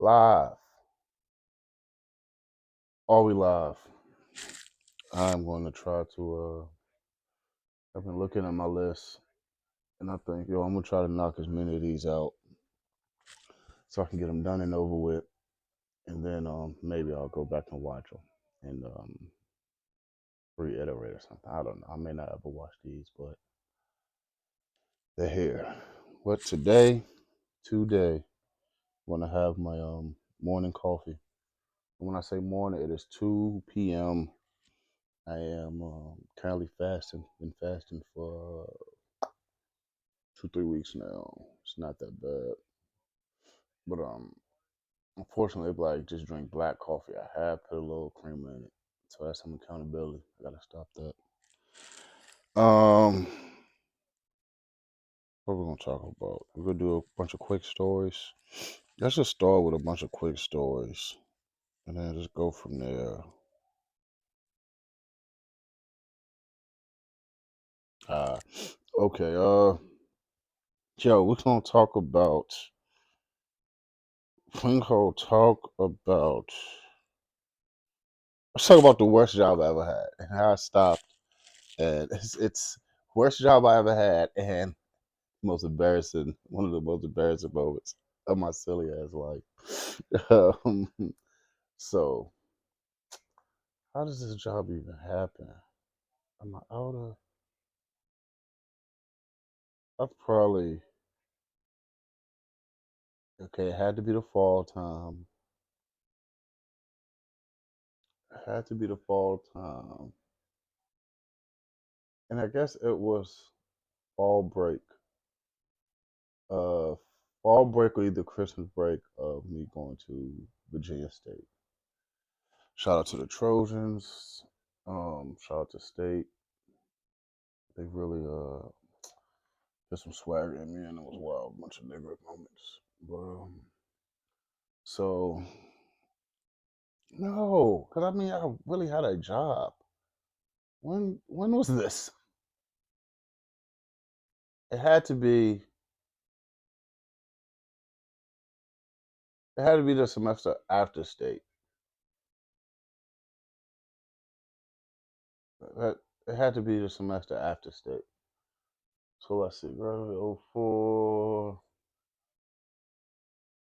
Live. Are we live? I'm going to try to. I've been looking at my list, and I think, I'm gonna try to knock as many of these out so I can get them done and over with, and then maybe I'll go back and watch them and reiterate or something. I don't know. I may not ever watch these, but they're here. But today, I'm gonna have my morning coffee. And when I say morning, it is 2 p.m. I am currently fasting. Been fasting for 2 3 weeks now. It's not that bad, but unfortunately, if I just drink black coffee, I have put a little creamer in it, so that's some accountability. I gotta stop that. What we're gonna talk about? We're gonna do a bunch of quick stories. Let's just start with a bunch of quick stories, and then just go from there. Uh, okay. Joe, we're gonna talk about. We're gonna talk about. Let's talk about the worst job I ever had and how I stopped. And it's worst job I ever had, and most embarrassing, one of the most embarrassing moments of my silly ass life. Um, so, how does this job even happen? Am I out of? I've probably okay. It had to be the fall time. It had to be the fall time, and I guess it was fall break. Uh, fall break or either Christmas break of me going to Virginia State. Shout out to the Trojans. Shout out to State. They really put some swagger in me, and it was wild, bunch of nigga moments. But so no, because I mean, I really had a job. When was this? It had to be. It had to be the semester after State. It, it had to be the semester after State. So let's see, graduated '04.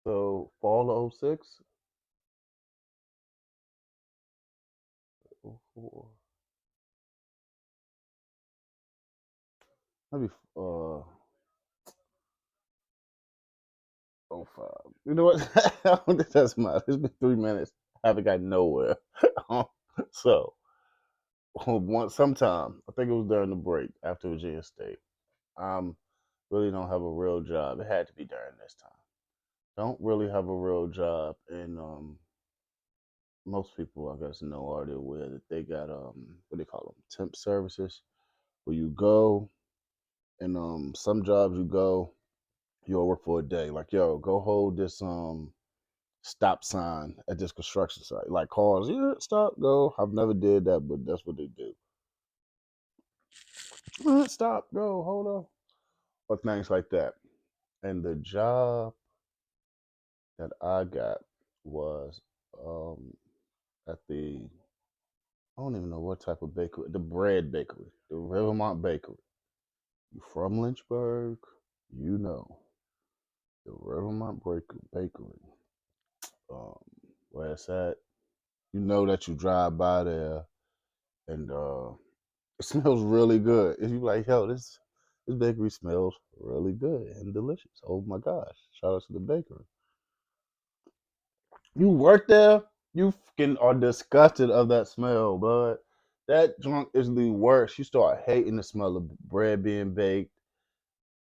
So fall of '06. '04. Maybe '05. You know what? It doesn't matter. It's been 3 minutes. I haven't got nowhere. So sometime, I think it was during the break after Virginia State. Um, really don't have a real job. It had to be during this time. Don't really have a real job, and most people I guess know already aware that they got what they call them, temp services, where you go and some jobs you go, you'll work for a day. Like, yo, go hold this stop sign at this construction site. Like, cars, yeah, stop, go. I've never did that, but that's what they do. Stop, go, hold on, or things like that. And the job that I got was um, at the, I don't even know what type of bakery, the bread bakery, the Rivermont Bakery. You from Lynchburg, you know the Rivermont Bakery. Um, where it's at, you know that you drive by there, and it smells really good. If you like, yo, this bakery smells really good and delicious. Oh my gosh! Shout out to the bakery. You work there, you fucking are disgusted of that smell, bud. That junk is the worst. You start hating the smell of bread being baked.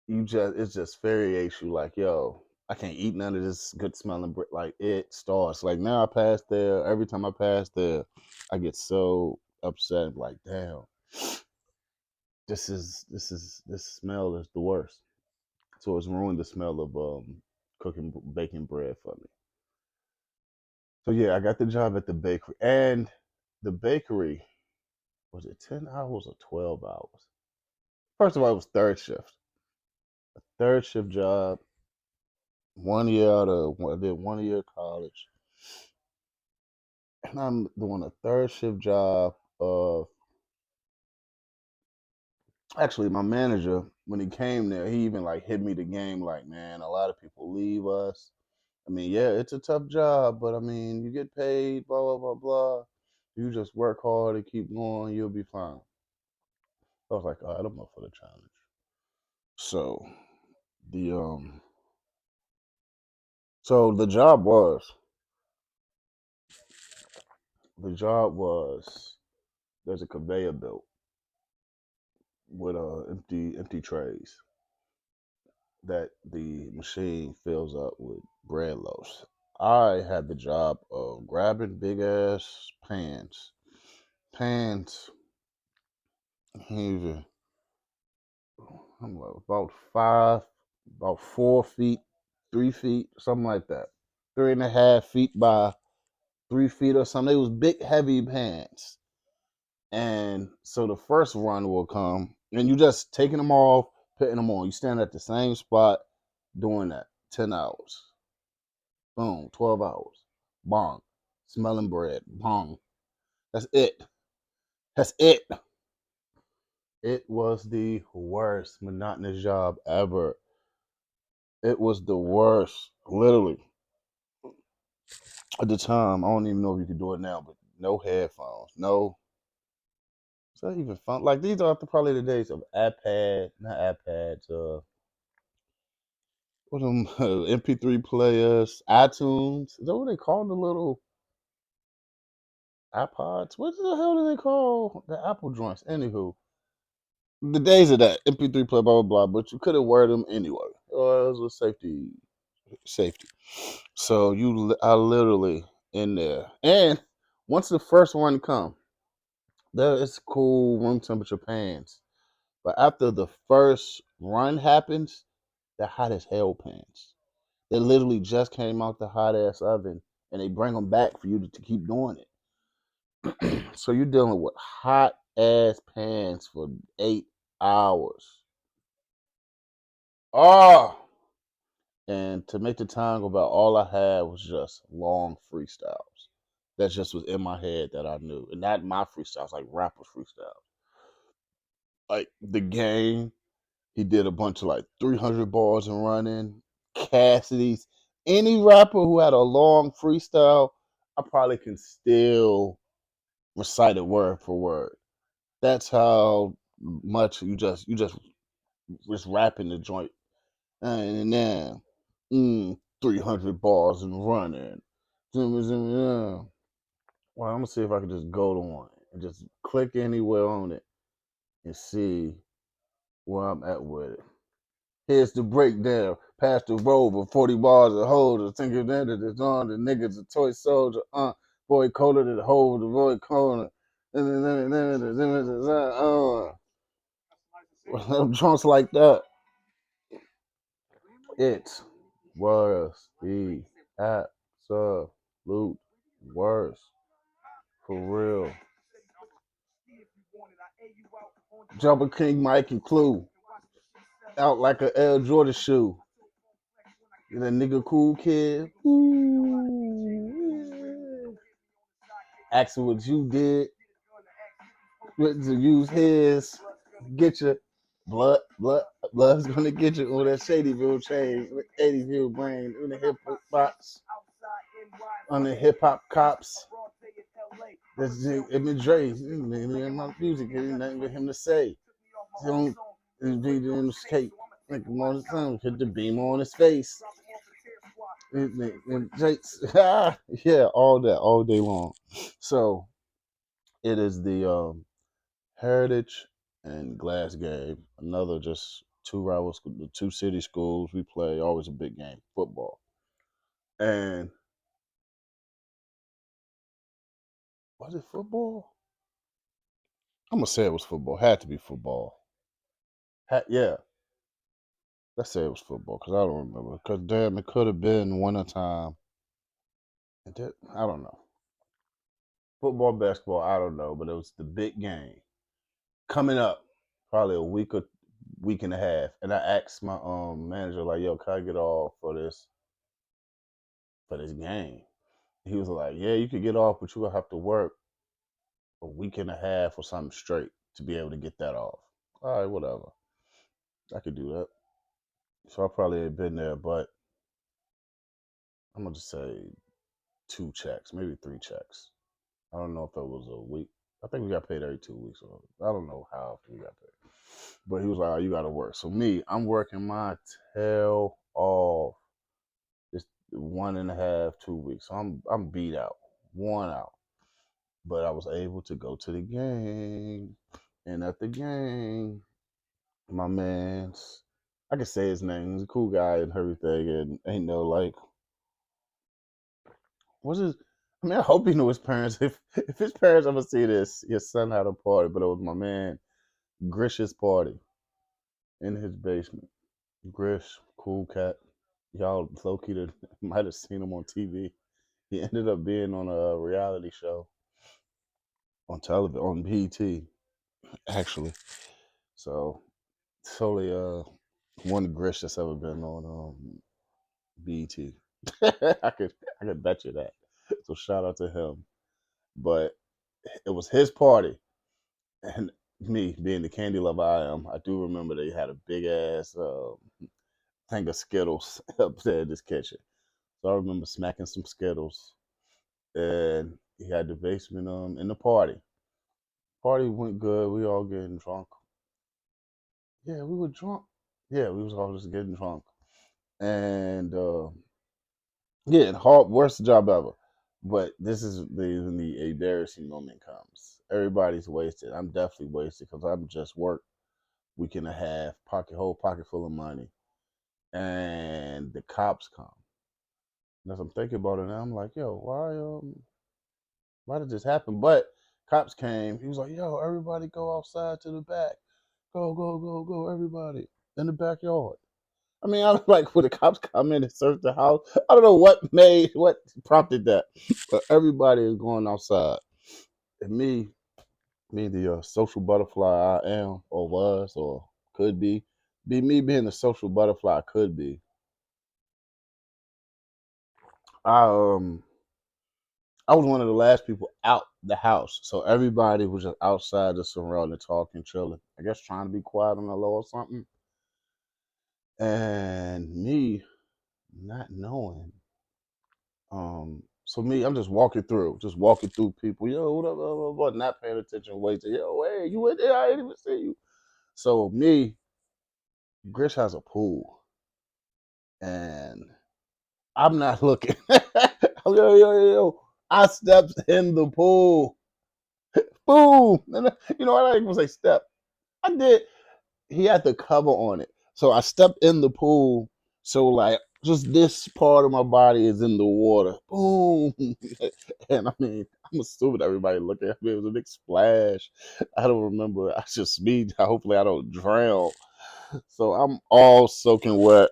It's just infuriates you. Like, yo, I can't eat none of this good smelling bread. Like, it starts. Like, now I pass there. Every time I pass there, I get so upset. Like, damn, this smell is the worst. So it's ruined the smell of cooking baking bread for me. So yeah, I got the job at the bakery, and the bakery was it 10 hours or 12 hours? First of all, it was third shift, third shift job, I did 1 year of college, and I'm doing a third shift job of actually my manager when he came there, he even like hit me the game like, man, a lot of people leave us. I mean, yeah, it's a tough job, but I mean, you get paid, blah blah blah blah. You just work hard and keep going, you'll be fine. I was like, all right, I'm up for the challenge. So the um, so the job was there's a conveyor belt with empty trays that the machine fills up with bread loaves. I had the job of grabbing big ass pans, even I'm like about 4 feet, 3 feet, something like that, 3.5 feet by 3 feet or something. It was big, heavy pans, and so the first run will come, and you just taking them off, putting them on. You stand at the same spot, doing that 10 hours. Boom, 12 hours. Bong, smelling bread. Bong. That's it. That's it. It was the worst monotonous job ever. It was the worst, literally. At the time, I don't even know if you could do it now, but no headphones, no. Is that even fun? Like these are probably the days of not iPads. What them MP3 players, iTunes. Is that what they call the little iPods? What the hell do they call the Apple joints? Anywho, the days of that MP3 player, blah blah blah. But you couldn't wear them anyway. Oh, it was a safety. So I literally in there, and once the first one come, there it's cool room temperature pans. But after the first run happens, they're hot as hell pans. They literally just came out the hot ass oven, and they bring them back for you to keep doing it. So you're dealing with hot ass pans for 8 hours. Oh, and to make the time go by, all I had was just long freestyles. That just was in my head that I knew, and not my freestyles, like rapper freestyles. Like the game, he did a bunch of like 300 bars and running. Cassidy's, any rapper who had a long freestyle, I probably can still recite it word for word. That's how much you just rapping the joint, and then 300 bars and running. Well, I'm gonna see if I can just go to one and just click anywhere on it and see where I'm at with it. Here's the breakdown. Pass the rover, 40 bars of holder. Think of that it's on the niggas a toy soldier. Boy colder than the hold the boy corner. Drunks like that. It was the absolute worst. For real. Jumper King, Mike, and Clue. Out like a Air Jordan shoe. You that nigga cool kid. Ooh. Asking what you did. To use his. Get your blood's gonna get you on that Shadyville chain, 80ville brain, in the hip hop box, on the hip hop cops. That's Emma Dre. In my music, ain't nothing for him to say. He don't be doing the skate. Like him on the sun, hit the beam on his face. And Jake's, yeah, all that, all day long. So it is the Heritage and Glass game. Another just the two city schools. We play always a big game, football. And was it football? I'm gonna say it was football. Had to be football. Yeah, let's say it was football because I don't remember. Because damn, it could have been winter time. I don't know. Football, basketball, I don't know, but it was the big game coming up. Probably a week and a half. And I asked my manager like, "Yo, can I get off for this?" for this game. He was like, "Yeah, you could get off, but you gonna have to work a week and a half or something straight to be able to get that off." All right, whatever. I could do that. So I probably ain't been there, but I'm gonna just say 2 checks, maybe 3 checks. I don't know if it was a week. I think we got paid every 2 weeks. So I don't know how often we got paid. But he was like, "Oh, you gotta work." So me, I'm working my tail off. Just 1.5, 2 weeks. So I'm beat out, worn out. But I was able to go to the game. And at the game, my man's, I can say his name. He's a cool guy and everything. And ain't no like, what's his, I mean, I hope he knew his parents. If his parents ever see this, your son had a party, but it was my man Grish's party in his basement. Grish, cool cat. Y'all low key might have seen him on TV. He ended up being on a reality show on television on BET actually. So it's only one Grish that's ever been on BET. I could bet you that. So shout out to him. But it was his party, and me being the candy lover I am, I do remember they had a big ass thing of Skittles up there in this kitchen. So I remember smacking some Skittles, and he had the basement in the party. Party went good. We all getting drunk. Yeah, we were drunk. Yeah, we was all just getting drunk. And yeah, hard worst job ever. But this is the embarrassing moment comes. Everybody's wasted. I'm definitely wasted because I'm just worked week and a half, whole pocket full of money, and the cops come. And as I'm thinking about it now, I'm like, yo, why did this happen? But cops came. He was like, yo, everybody go outside to the back. Go, go, go, go, everybody in the backyard. I mean, I was like, when the cops come in and search the house, I don't know what prompted that, but everybody is going outside. And me, the social butterfly I am, or was, or could be me being the social butterfly I could be. I I was one of the last people out the house, so everybody was just outside just surrounding, talking, chilling. I guess trying to be quiet on the low or something. And me not knowing. So me, I'm just walking through people. Yo, what up, not paying attention, waiting. Yo, hey, you in there? I didn't even see you. So me, Grish has a pool, and I'm not looking. Yo. I stepped in the pool. Boom. And you know, I didn't even say step. I did. He had the cover on it. So I stepped in the pool. So like just this part of my body is in the water. Boom. And I mean, I'm assuming everybody looking at me. It was a big splash. I don't remember. I just me. Hopefully I don't drown. So I'm all soaking wet.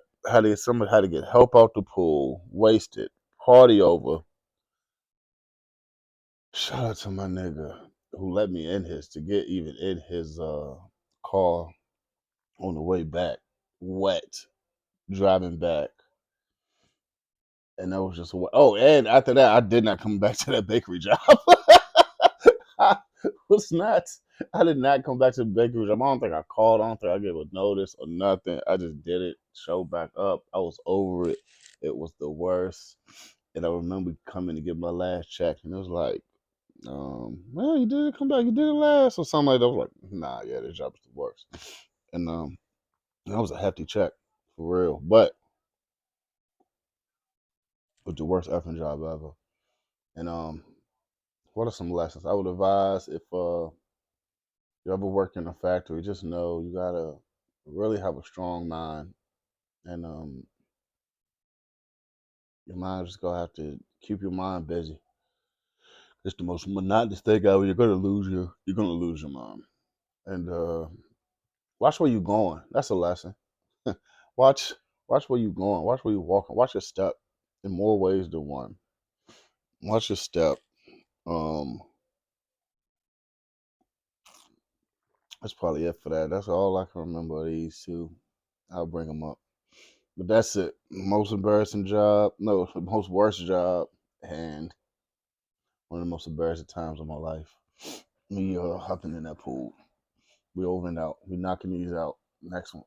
Somebody had to get help out the pool. Wasted. Party over. Shout out to my nigga who let me in his to get even in his car on the way back, wet, driving back. And that was just oh, and after that, I did not come back to that bakery job. I was not. I did not come back to the bakery job. I don't think I called. I don't think I gave a notice or nothing. I just did it. Show back up. I was over it. It was the worst. And I remember coming to get my last check, and it was like, well, you didn't come back. You didn't last, or something like that. I was like, nah, yeah, this job is the worst. And that was a hefty check for real. But was the worst effing job ever. And what are some lessons I would advise if you ever work in a factory? Just know you gotta really have a strong mind, and your mind just gonna have to keep your mind busy. It's the most monotonous thing ever. You're gonna lose your mind. And watch where you're going. That's a lesson. watch watch where you're going. Watch where you're walking. Watch your step in more ways than one. Watch your step. Um, that's probably it for that. That's all I can remember of these two. I'll bring them up. But that's it. Most embarrassing job. No, the most worst job, and one of the most embarrassing times of my life. Me hopping in that pool. We over and out. We knocking these out. Next one.